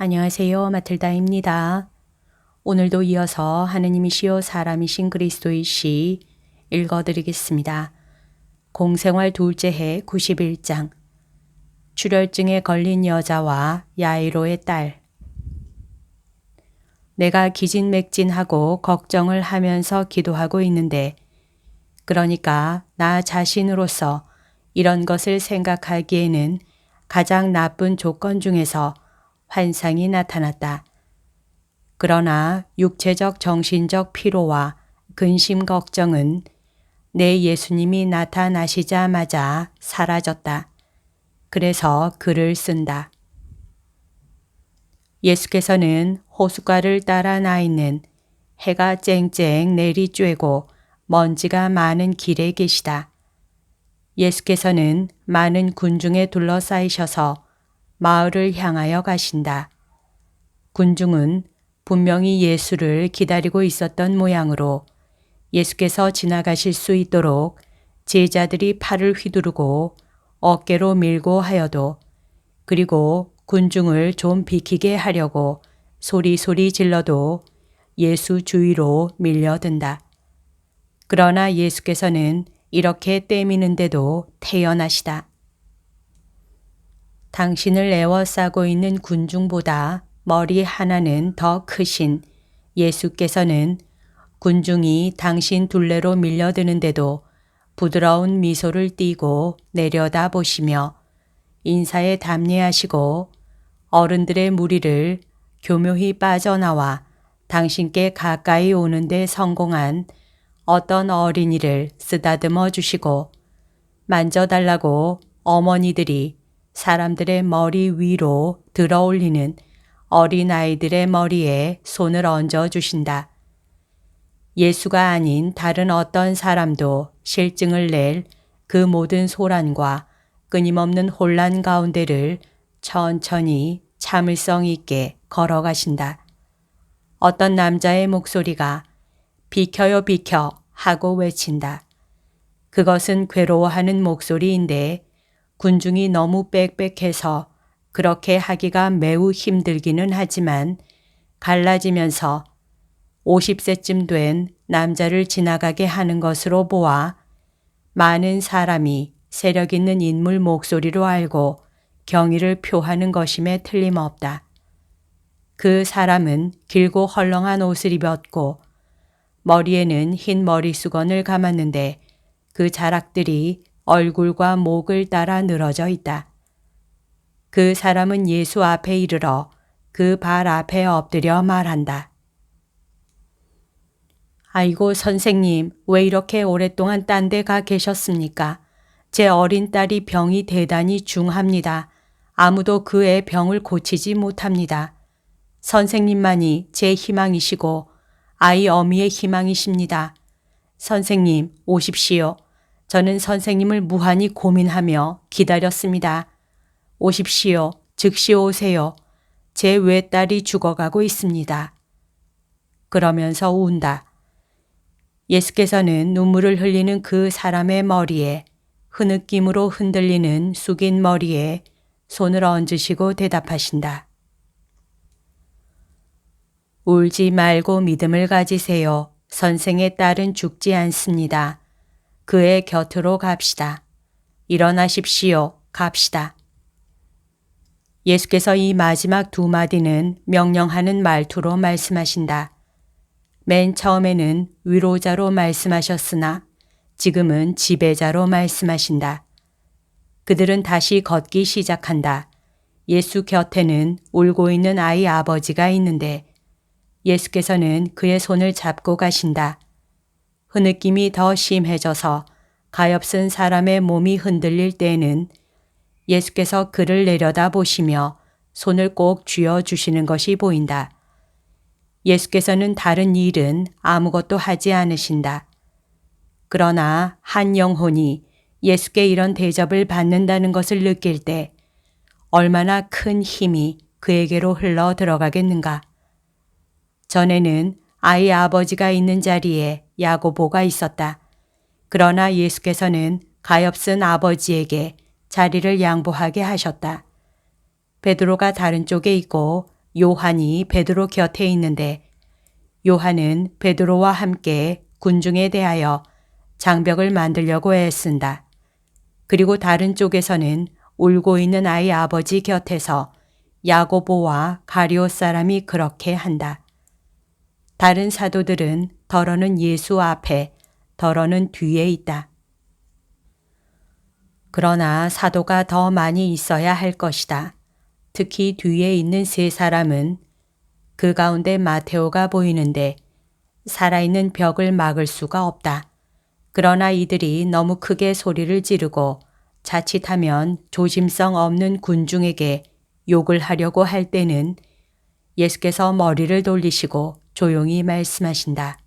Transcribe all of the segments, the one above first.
안녕하세요. 마틀다입니다. 오늘도 이어서 하느님이시요 사람이신 그리스도의 시 읽어드리겠습니다. 공생활 둘째 해 91장 출혈증에 걸린 여자와 야이로의 딸. 내가 기진맥진하고 걱정을 하면서 기도하고 있는데 그러니까 나 자신으로서 이런 것을 생각하기에는 가장 나쁜 조건 중에서 환상이 나타났다. 그러나 육체적 정신적 피로와 근심 걱정은 내 예수님이 나타나시자마자 사라졌다. 그래서 글을 쓴다. 예수께서는 호숫가를 따라 나 있는 해가 쨍쨍 내리쬐고 먼지가 많은 길에 계시다. 예수께서는 많은 군중에 둘러싸이셔서 마을을 향하여 가신다. 군중은 분명히 예수를 기다리고 있었던 모양으로 예수께서 지나가실 수 있도록 제자들이 팔을 휘두르고 어깨로 밀고 하여도 그리고 군중을 좀 비키게 하려고 소리소리 질러도 예수 주위로 밀려든다. 그러나 예수께서는 이렇게 떼미는데도 태연하시다. 당신을 애워싸고 있는 군중보다 머리 하나는 더 크신 예수께서는 군중이 당신 둘레로 밀려드는데도 부드러운 미소를 띠고 내려다 보시며 인사에 답례하시고 어른들의 무리를 교묘히 빠져나와 당신께 가까이 오는데 성공한 어떤 어린이를 쓰다듬어 주시고 만져달라고 어머니들이 사람들의 머리 위로 들어올리는 어린아이들의 머리에 손을 얹어 주신다. 예수가 아닌 다른 어떤 사람도 실증을 낼 그 모든 소란과 끊임없는 혼란 가운데를 천천히 참을성 있게 걸어가신다. 어떤 남자의 목소리가 비켜요 비켜 하고 외친다. 그것은 괴로워하는 목소리인데 군중이 너무 빽빽해서 그렇게 하기가 매우 힘들기는 하지만 갈라지면서 50세쯤 된 남자를 지나가게 하는 것으로 보아 많은 사람이 세력 있는 인물 목소리로 알고 경의를 표하는 것임에 틀림없다. 그 사람은 길고 헐렁한 옷을 입었고 머리에는 흰 머리수건을 감았는데 그 자락들이 얼굴과 목을 따라 늘어져 있다. 그 사람은 예수 앞에 이르러 그 발 앞에 엎드려 말한다. 아이고 선생님, 왜 이렇게 오랫동안 딴 데 가 계셨습니까? 제 어린 딸이 병이 대단히 중합니다. 아무도 그 애 병을 고치지 못합니다. 선생님만이 제 희망이시고 아이 어미의 희망이십니다. 선생님 오십시오. 저는 선생님을 무한히 고민하며 기다렸습니다. 오십시오. 즉시 오세요. 제 외딸이 죽어가고 있습니다. 그러면서 운다. 예수께서는 눈물을 흘리는 그 사람의 머리에 흐느낌으로 흔들리는 숙인 머리에 손을 얹으시고 대답하신다. 울지 말고 믿음을 가지세요. 선생의 딸은 죽지 않습니다. 그의 곁으로 갑시다. 일어나십시오. 갑시다. 예수께서 이 마지막 두 마디는 명령하는 말투로 말씀하신다. 맨 처음에는 위로자로 말씀하셨으나 지금은 지배자로 말씀하신다. 그들은 다시 걷기 시작한다. 예수 곁에는 울고 있는 아이 아버지가 있는데 예수께서는 그의 손을 잡고 가신다. 흐느낌이 더 심해져서 가엾은 사람의 몸이 흔들릴 때에는 예수께서 그를 내려다 보시며 손을 꼭 쥐어 주시는 것이 보인다. 예수께서는 다른 일은 아무것도 하지 않으신다. 그러나 한 영혼이 예수께 이런 대접을 받는다는 것을 느낄 때 얼마나 큰 힘이 그에게로 흘러 들어가겠는가. 전에는 아이 아버지가 있는 자리에 야고보가 있었다. 그러나 예수께서는 가엾은 아버지에게 자리를 양보하게 하셨다. 베드로가 다른 쪽에 있고 요한이 베드로 곁에 있는데 요한은 베드로와 함께 군중에 대하여 장벽을 만들려고 애쓴다. 그리고 다른 쪽에서는 울고 있는 아이 아버지 곁에서 야고보와 가룟 사람이 그렇게 한다. 다른 사도들은 더러는 예수 앞에, 더러는 뒤에 있다. 그러나 사도가 더 많이 있어야 할 것이다. 특히 뒤에 있는 세 사람은 그 가운데 마테오가 보이는데 살아있는 벽을 막을 수가 없다. 그러나 이들이 너무 크게 소리를 지르고 자칫하면 조심성 없는 군중에게 욕을 하려고 할 때는 예수께서 머리를 돌리시고 조용히 말씀하신다.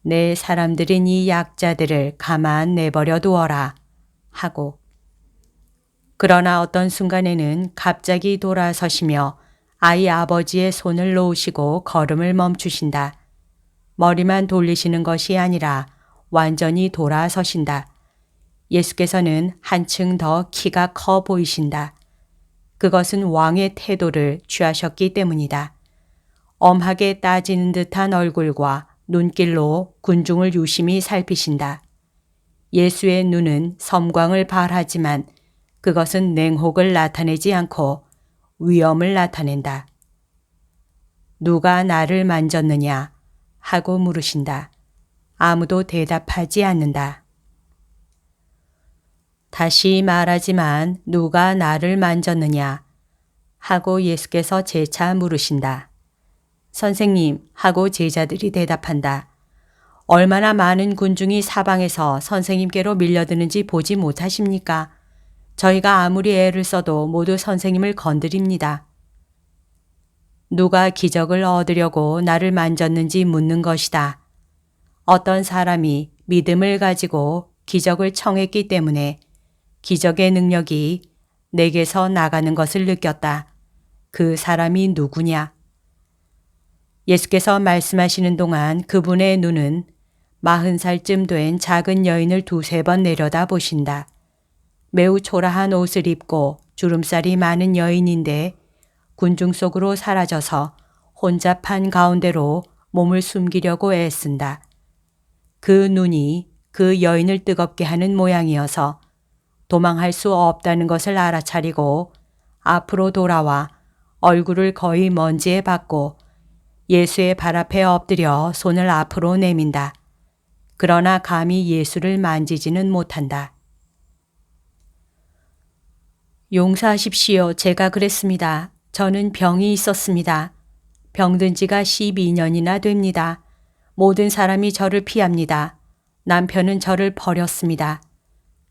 내 사람들인 이 약자들을 가만 내버려 두어라 하고 그러나 어떤 순간에는 갑자기 돌아서시며 아이 아버지의 손을 놓으시고 걸음을 멈추신다. 머리만 돌리시는 것이 아니라 완전히 돌아서신다. 예수께서는 한층 더 키가 커 보이신다. 그것은 왕의 태도를 취하셨기 때문이다. 엄하게 따지는 듯한 얼굴과 눈길로 군중을 유심히 살피신다. 예수의 눈은 섬광을 발하지만 그것은 냉혹을 나타내지 않고 위엄을 나타낸다. 누가 나를 만졌느냐 하고 물으신다. 아무도 대답하지 않는다. 다시 말하지만 누가 나를 만졌느냐 하고 예수께서 재차 물으신다. 선생님 하고 제자들이 대답한다. 얼마나 많은 군중이 사방에서 선생님께로 밀려드는지 보지 못하십니까? 저희가 아무리 애를 써도 모두 선생님을 건드립니다. 누가 기적을 얻으려고 나를 만졌는지 묻는 것이다. 어떤 사람이 믿음을 가지고 기적을 청했기 때문에 기적의 능력이 내게서 나가는 것을 느꼈다. 그 사람이 누구냐? 예수께서 말씀하시는 동안 그분의 눈은 40살쯤 된 작은 여인을 두세 번 내려다 보신다. 매우 초라한 옷을 입고 주름살이 많은 여인인데 군중 속으로 사라져서 혼잡한 가운데로 몸을 숨기려고 애쓴다. 그 눈이 그 여인을 뜨겁게 하는 모양이어서 도망할 수 없다는 것을 알아차리고 앞으로 돌아와 얼굴을 거의 먼지에 박고 예수의 발 앞에 엎드려 손을 앞으로 내민다. 그러나 감히 예수를 만지지는 못한다. 용서하십시오. 제가 그랬습니다. 저는 병이 있었습니다. 병든 지가 12년이나 됩니다. 모든 사람이 저를 피합니다. 남편은 저를 버렸습니다.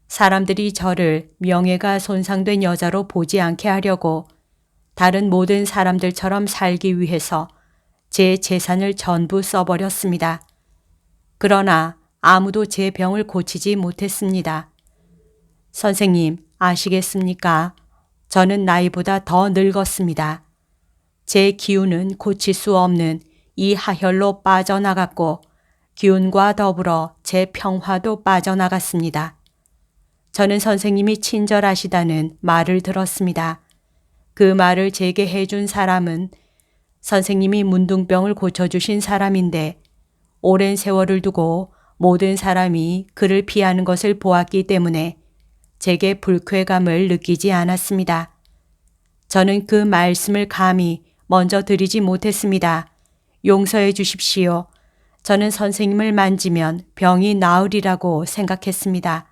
사람들이 저를 명예가 손상된 여자로 보지 않게 하려고 다른 모든 사람들처럼 살기 위해서 제 재산을 전부 써버렸습니다. 그러나 아무도 제 병을 고치지 못했습니다. 선생님, 아시겠습니까? 저는 나이보다 더 늙었습니다. 제 기운은 고칠 수 없는 이 하혈로 빠져나갔고 기운과 더불어 제 평화도 빠져나갔습니다. 저는 선생님이 친절하시다는 말을 들었습니다. 그 말을 제게 해준 사람은 선생님이 문둥병을 고쳐주신 사람인데 오랜 세월을 두고 모든 사람이 그를 피하는 것을 보았기 때문에 제게 불쾌감을 느끼지 않았습니다. 저는 그 말씀을 감히 먼저 드리지 못했습니다. 용서해 주십시오. 저는 선생님을 만지면 병이 나으리라고 생각했습니다.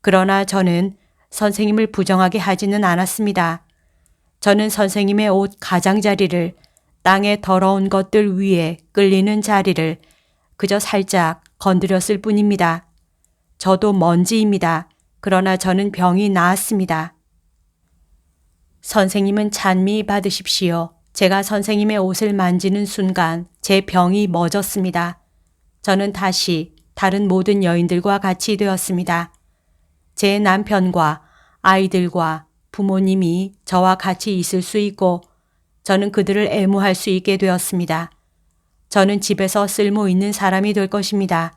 그러나 저는 선생님을 부정하게 하지는 않았습니다. 저는 선생님의 옷 가장자리를 땅의 더러운 것들 위에 끌리는 자리를 그저 살짝 건드렸을 뿐입니다. 저도 먼지입니다. 그러나 저는 병이 나았습니다. 선생님은 찬미 받으십시오. 제가 선생님의 옷을 만지는 순간 제 병이 멎었습니다. 저는 다시 다른 모든 여인들과 같이 되었습니다. 제 남편과 아이들과 부모님이 저와 같이 있을 수 있고 저는 그들을 애무할 수 있게 되었습니다. 저는 집에서 쓸모 있는 사람이 될 것입니다.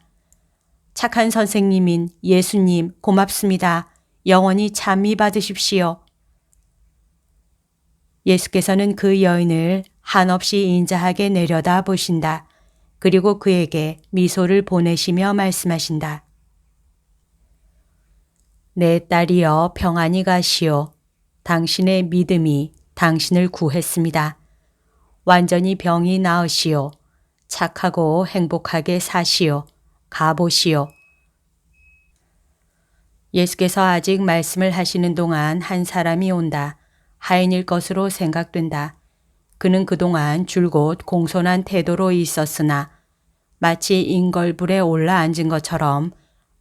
착한 선생님인 예수님 고맙습니다. 영원히 찬미 받으십시오. 예수께서는 그 여인을 한없이 인자하게 내려다 보신다. 그리고 그에게 미소를 보내시며 말씀하신다. 내 딸이여 평안히 가시오. 당신의 믿음이 당신을 구했습니다. 완전히 병이 나으시오. 착하고 행복하게 사시오. 가보시오. 예수께서 아직 말씀을 하시는 동안 한 사람이 온다. 하인일 것으로 생각된다. 그는 그동안 줄곧 공손한 태도로 있었으나 마치 인걸불에 올라앉은 것처럼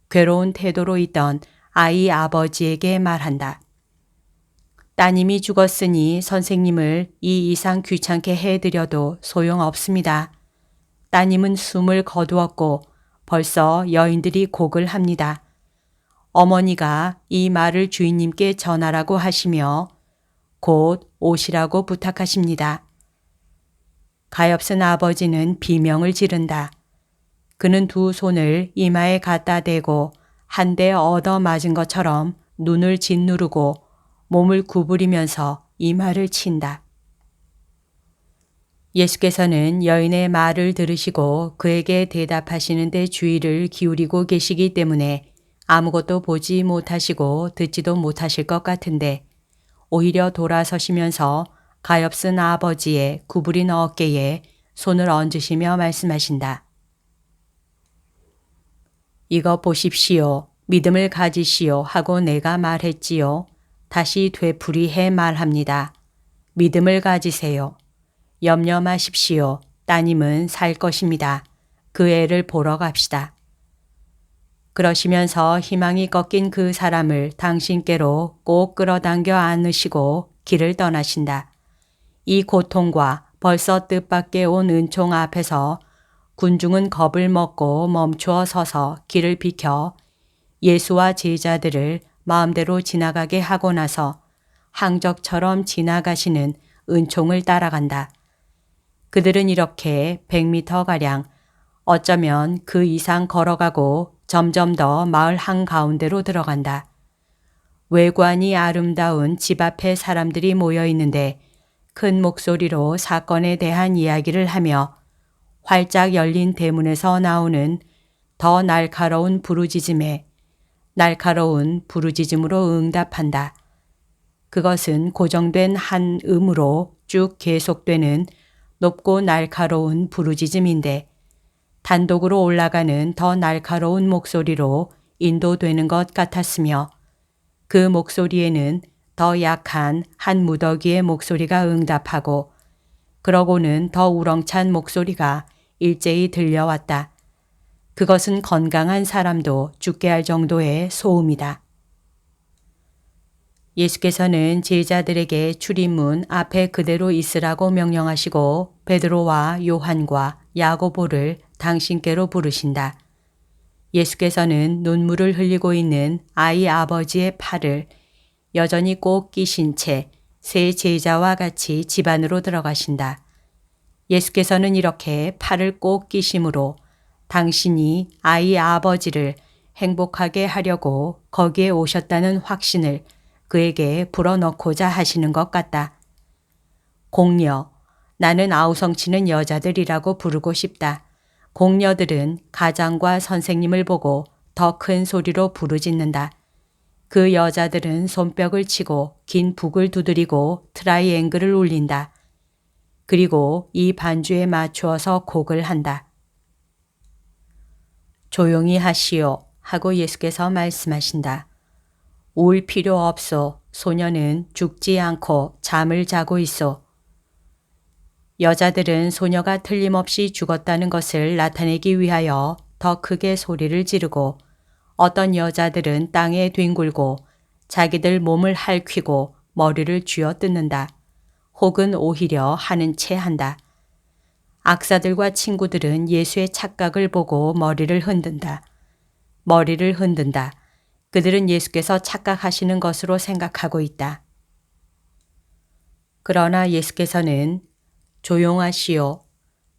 괴로운 태도로 있던 아이 아버지에게 말한다. 따님이 죽었으니 선생님을 이 이상 귀찮게 해드려도 소용없습니다. 따님은 숨을 거두었고 벌써 여인들이 곡을 합니다. 어머니가 이 말을 주인님께 전하라고 하시며 곧 오시라고 부탁하십니다. 가엾은 아버지는 비명을 지른다. 그는 두 손을 이마에 갖다 대고 한 대 얻어 맞은 것처럼 눈을 짓누르고 몸을 구부리면서 이마를 친다. 예수께서는 여인의 말을 들으시고 그에게 대답하시는데 주의를 기울이고 계시기 때문에 아무것도 보지 못하시고 듣지도 못하실 것 같은데 오히려 돌아서시면서 가엾은 아버지의 구부린 어깨에 손을 얹으시며 말씀하신다. 이거 보십시오. 믿음을 가지시오 하고 내가 말했지요. 다시 되풀이해 말합니다. 믿음을 가지세요. 염려 마십시오. 따님은 살 것입니다. 그 애를 보러 갑시다. 그러시면서 희망이 꺾인 그 사람을 당신께로 꼭 끌어당겨 안으시고 길을 떠나신다. 이 고통과 벌써 뜻밖의 온 은총 앞에서 군중은 겁을 먹고 멈추어 서서 길을 비켜 예수와 제자들을 마음대로 지나가게 하고 나서 항적처럼 지나가시는 은총을 따라간다. 그들은 이렇게 100m가량 어쩌면 그 이상 걸어가고 점점 더 마을 한가운데로 들어간다. 외관이 아름다운 집 앞에 사람들이 모여 있는데 큰 목소리로 사건에 대한 이야기를 하며 활짝 열린 대문에서 나오는 더 날카로운 부르짖음에 날카로운 부르짖음으로 응답한다. 그것은 고정된 한 음으로 쭉 계속되는 높고 날카로운 부르짖음인데 단독으로 올라가는 더 날카로운 목소리로 인도되는 것 같았으며 그 목소리에는 더 약한 한 무더기의 목소리가 응답하고 그러고는 더 우렁찬 목소리가 일제히 들려왔다. 그것은 건강한 사람도 죽게 할 정도의 소음이다. 예수께서는 제자들에게 출입문 앞에 그대로 있으라고 명령하시고 베드로와 요한과 야고보를 당신께로 부르신다. 예수께서는 눈물을 흘리고 있는 아이 아버지의 팔을 여전히 꼭 끼신 채 세 제자와 같이 집 안으로 들어가신다. 예수께서는 이렇게 팔을 꼭 끼심으로 당신이 아이 아버지를 행복하게 하려고 거기에 오셨다는 확신을 그에게 불어넣고자 하시는 것 같다. 공녀, 나는 아우성치는 여자들이라고 부르고 싶다. 공녀들은 가장과 선생님을 보고 더 큰 소리로 부르짖는다. 그 여자들은 손뼉을 치고 긴 북을 두드리고 트라이앵글을 울린다. 그리고 이 반주에 맞추어서 곡을 한다. 조용히 하시오 하고 예수께서 말씀하신다. 울 필요 없소. 소녀는 죽지 않고 잠을 자고 있소. 여자들은 소녀가 틀림없이 죽었다는 것을 나타내기 위하여 더 크게 소리를 지르고 어떤 여자들은 땅에 뒹굴고 자기들 몸을 핥히고 머리를 쥐어뜯는다. 혹은 오히려 하는 채 한다. 악사들과 친구들은 예수의 착각을 보고 머리를 흔든다. 머리를 흔든다. 그들은 예수께서 착각하시는 것으로 생각하고 있다. 그러나 예수께서는 조용하시오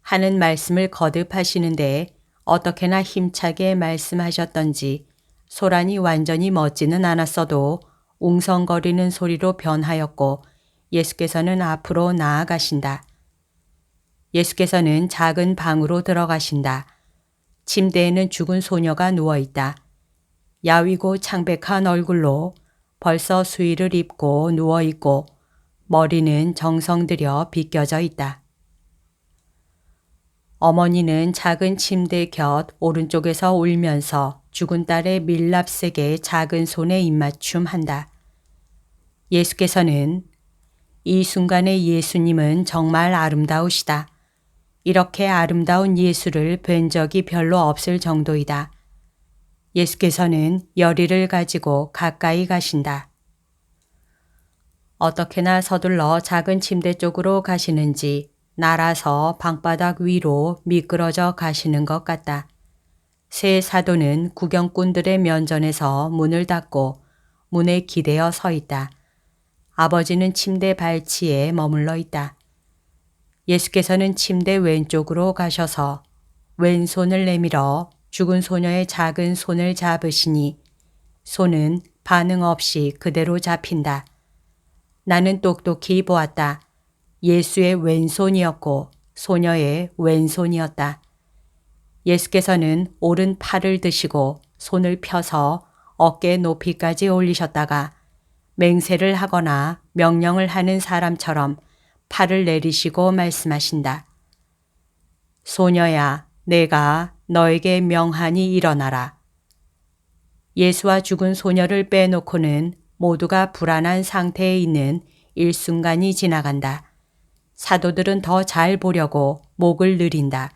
하는 말씀을 거듭하시는데 어떻게나 힘차게 말씀하셨던지 소란이 완전히 멎지는 않았어도 웅성거리는 소리로 변하였고 예수께서는 앞으로 나아가신다. 예수께서는 작은 방으로 들어가신다. 침대에는 죽은 소녀가 누워있다. 야위고 창백한 얼굴로 벌써 수의를 입고 누워있고 머리는 정성 들여 빗겨져 있다. 어머니는 작은 침대 곁 오른쪽에서 울면서 죽은 딸의 밀랍색의 작은 손에 입맞춤한다. 예수께서는 이 순간의 예수님은 정말 아름다우시다. 이렇게 아름다운 예수를 뵌 적이 별로 없을 정도이다. 예수께서는 열의를 가지고 가까이 가신다. 어떻게나 서둘러 작은 침대 쪽으로 가시는지 날아서 방바닥 위로 미끄러져 가시는 것 같다. 세 사도는 구경꾼들의 면전에서 문을 닫고 문에 기대어 서 있다. 아버지는 침대 발치에 머물러 있다. 예수께서는 침대 왼쪽으로 가셔서 왼손을 내밀어 죽은 소녀의 작은 손을 잡으시니 손은 반응 없이 그대로 잡힌다. 나는 똑똑히 보았다. 예수의 왼손이었고 소녀의 왼손이었다. 예수께서는 오른 팔을 드시고 손을 펴서 어깨 높이까지 올리셨다가 맹세를 하거나 명령을 하는 사람처럼 팔을 내리시고 말씀하신다. 소녀야, 내가 너에게 명하니 일어나라. 예수와 죽은 소녀를 빼놓고는 모두가 불안한 상태에 있는 일순간이 지나간다. 사도들은 더 잘 보려고 목을 느린다.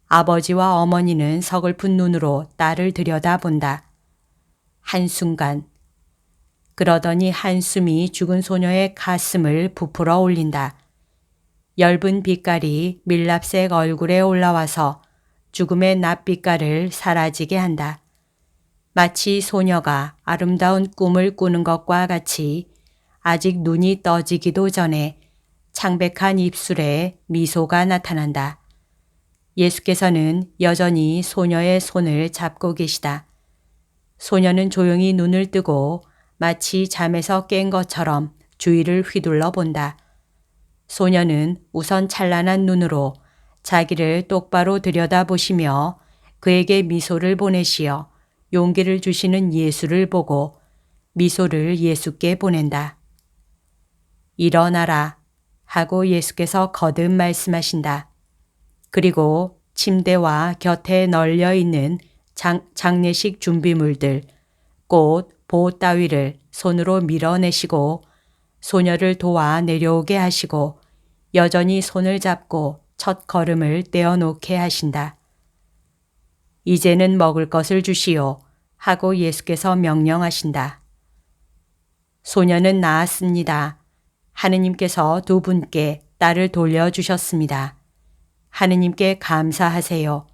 아버지와 어머니는 서글픈 눈으로 딸을 들여다본다. 한순간, 그러더니 한숨이 죽은 소녀의 가슴을 부풀어 올린다. 엷은 빛깔이 밀랍색 얼굴에 올라와서 죽음의 낯빛깔을 사라지게 한다. 마치 소녀가 아름다운 꿈을 꾸는 것과 같이 아직 눈이 떠지기도 전에 창백한 입술에 미소가 나타난다. 예수께서는 여전히 소녀의 손을 잡고 계시다. 소녀는 조용히 눈을 뜨고 마치 잠에서 깬 것처럼 주위를 휘둘러 본다. 소녀는 우선 찬란한 눈으로 자기를 똑바로 들여다보시며 그에게 미소를 보내시어 용기를 주시는 예수를 보고 미소를 예수께 보낸다. 일어나라 하고 예수께서 거듭 말씀하신다. 그리고 침대와 곁에 널려 있는 장례식 준비물들, 꽃, 보 따위를 손으로 밀어내시고 소녀를 도와 내려오게 하시고 여전히 손을 잡고 첫 걸음을 떼어놓게 하신다. 이제는 먹을 것을 주시오 하고 예수께서 명령하신다. 소녀는 나았습니다. 하느님께서 두 분께 딸을 돌려주셨습니다. 하느님께 감사하세요.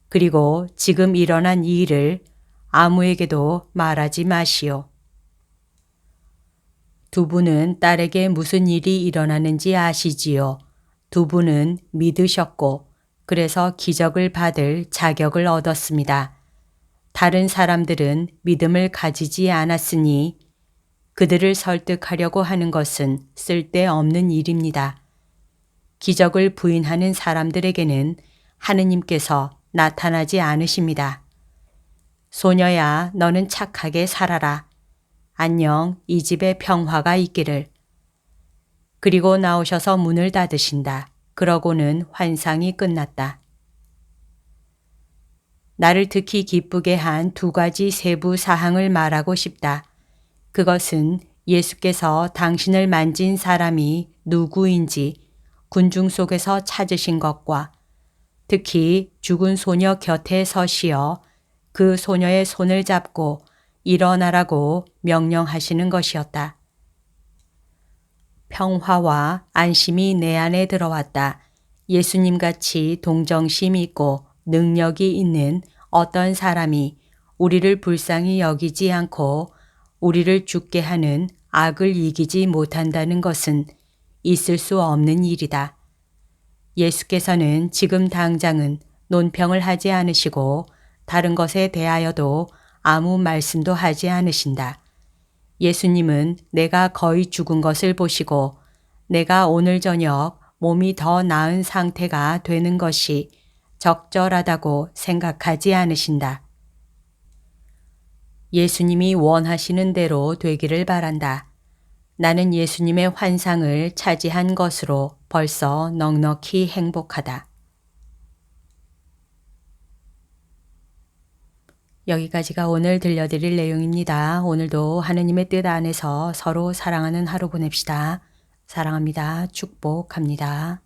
그리고 지금 일어난 이 일을 아무에게도 말하지 마시오. 두 분은 딸에게 무슨 일이 일어나는지 아시지요. 두 분은 믿으셨고 그래서 기적을 받을 자격을 얻었습니다. 다른 사람들은 믿음을 가지지 않았으니 그들을 설득하려고 하는 것은 쓸데없는 일입니다. 기적을 부인하는 사람들에게는 하느님께서 나타나지 않으십니다. 소녀야, 너는 착하게 살아라. 안녕, 이 집에 평화가 있기를. 그리고 나오셔서 문을 닫으신다. 그러고는 환상이 끝났다. 나를 특히 기쁘게 한 두 가지 세부 사항을 말하고 싶다. 그것은 예수께서 당신을 만진 사람이 누구인지 군중 속에서 찾으신 것과 특히 죽은 소녀 곁에 서시어 그 소녀의 손을 잡고 일어나라고 명령하시는 것이었다. 평화와 안심이 내 안에 들어왔다. 예수님같이 동정심 있고 능력이 있는 어떤 사람이 우리를 불쌍히 여기지 않고 우리를 죽게 하는 악을 이기지 못한다는 것은 있을 수 없는 일이다. 예수께서는 지금 당장은 논평을 하지 않으시고 다른 것에 대하여도 아무 말씀도 하지 않으신다. 예수님은 내가 거의 죽은 것을 보시고 내가 오늘 저녁 몸이 더 나은 상태가 되는 것이 적절하다고 생각하지 않으신다. 예수님이 원하시는 대로 되기를 바란다. 나는 예수님의 환상을 차지한 것으로 벌써 넉넉히 행복하다. 여기까지가 오늘 들려드릴 내용입니다. 오늘도 하느님의 뜻 안에서 서로 사랑하는 하루 보냅시다. 사랑합니다. 축복합니다.